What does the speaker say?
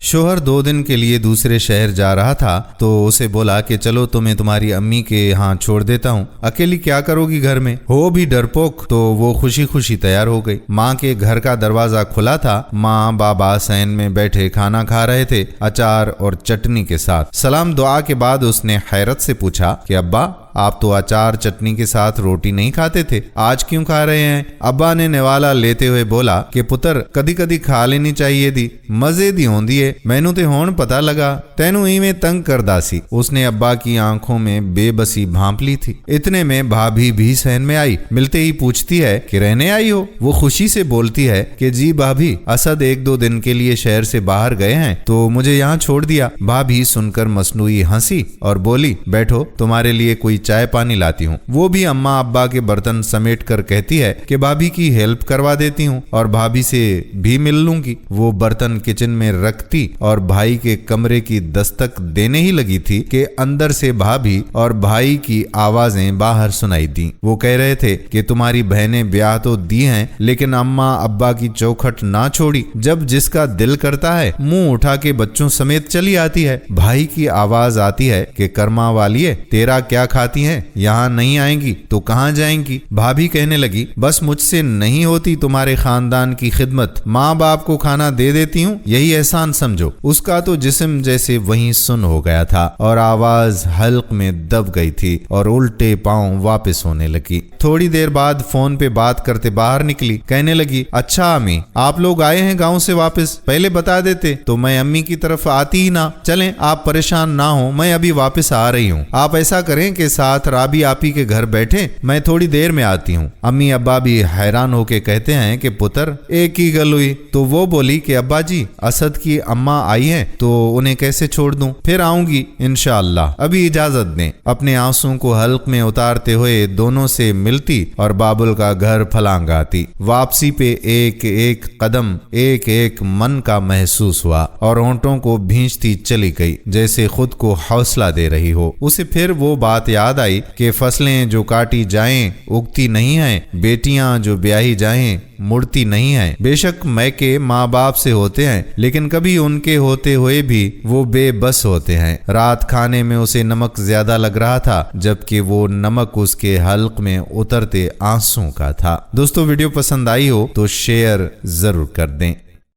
शोहर 2 दिन के लिए दूसरे शहर जा रहा था तो उसे बोला कि चलो तुम्हें तुम्हारी अम्मी के यहाँ छोड़ देता हूँ, अकेली क्या करोगी घर में। हो भी डरपोक तो वो खुशी खुशी तैयार हो गई। माँ के घर का दरवाजा खुला था। माँ बाबा सैन में बैठे खाना खा रहे थे, अचार और चटनी के साथ। सलाम दुआ के बाद उसने हैरत से पूछा कि अब्बा, आप तो अचार चटनी के साथ रोटी नहीं खाते थे, आज क्यों खा रहे हैं। अब्बा ने निवाला लेते हुए बोला कि पुत्र कदी कदी खा लेनी चाहिए दी, मजे दी होंदी है, मैनू ते होण पता लगा तैनू इवें तंग करदा सी। उसने अब्बा की आंखों में बेबसी भांप ली थी। इतने में भाभी भी सहन में आई। मिलते ही पूछती है कि रहने आई हो। वो खुशी से बोलती है कि जी भाभी, असद 1-2 दिन के लिए शहर से बाहर गए हैं तो मुझे यहाँ छोड़ दिया। भाभी सुनकर मसनूई हंसी और बोली, बैठो तुम्हारे लिए कोई चाय पानी लाती हूँ। वो भी अम्मा अब्बा के बर्तन समेट कर कहती है कि भाभी की हेल्प करवा देती हूँ और भाभी से भी मिल लूंगी। वो बर्तन किचन में रखती और भाई के कमरे की दस्तक देने ही लगी थी कि अंदर से भाभी और भाई की आवाजें बाहर सुनाई दी। वो कह रहे थे कि तुम्हारी बहनें ब्याह तो दी हैं लेकिन अम्मा अब्बा की चौखट ना छोड़ी, जब जिसका दिल करता है मुंह उठा के बच्चों समेत चली आती है। भाई की आवाज आती है कि कर्मा वालिए, तेरा क्या खाती हैं, यहाँ नहीं आएंगी तो कहाँ जाएंगी। भाभी कहने लगी, बस मुझसे नहीं होती तुम्हारे खानदान की खिदमत, माँ बाप को खाना दे देती हूँ, यही एहसान समझो। उसका तो जिस्म जैसे वहीं सुन हो गया था और आवाज हल्क में दब गई थी और उल्टे पांव वापस होने लगी। थोड़ी देर बाद फोन पे बात करते बाहर निकली। कहने लगी, अच्छा अम्मी, आप लोग आए हैं गाँव से वापस, पहले बता देते तो मैं अम्मी की तरफ आती ही ना। चलें, आप परेशान ना हो, मैं अभी वापस आ रही हूँ। आप ऐसा करें कि साथ राबी आपी के घर बैठे, मैं थोड़ी देर में आती हूँ। अम्मी अब्बा भी हैरान होके कहते हैं कि पुत्र एक ही गल हुई। तो वो बोली कि अब्बा जी, असद की अम्मा आई हैं तो उन्हें कैसे छोड़ दूं, फिर आऊंगी इंशाअल्लाह, अभी इजाजत दें। अपने आंसू को हल्क में उतारते हुए दोनों से मिलती और बाबुल का घर फलांगाती। वापसी पे एक एक कदम एक एक मन का महसूस हुआ और होंठों को भींचती चली गई, जैसे खुद को हौसला दे रही हो। उसे फिर वो बात याद आई कि फसलें जो काटी जाएं उगती नहीं हैं, बेटियां जो ब्याही जाएं मुड़ती नहीं हैं। बेशक मैके माँ बाप से होते हैं लेकिन कभी उनके होते हुए भी वो बेबस होते हैं। रात खाने में उसे नमक ज्यादा लग रहा था जबकि वो नमक उसके हल्क में उतरते आंसू का था। दोस्तों वीडियो पसंद आई हो तो शेयर जरूर कर दें।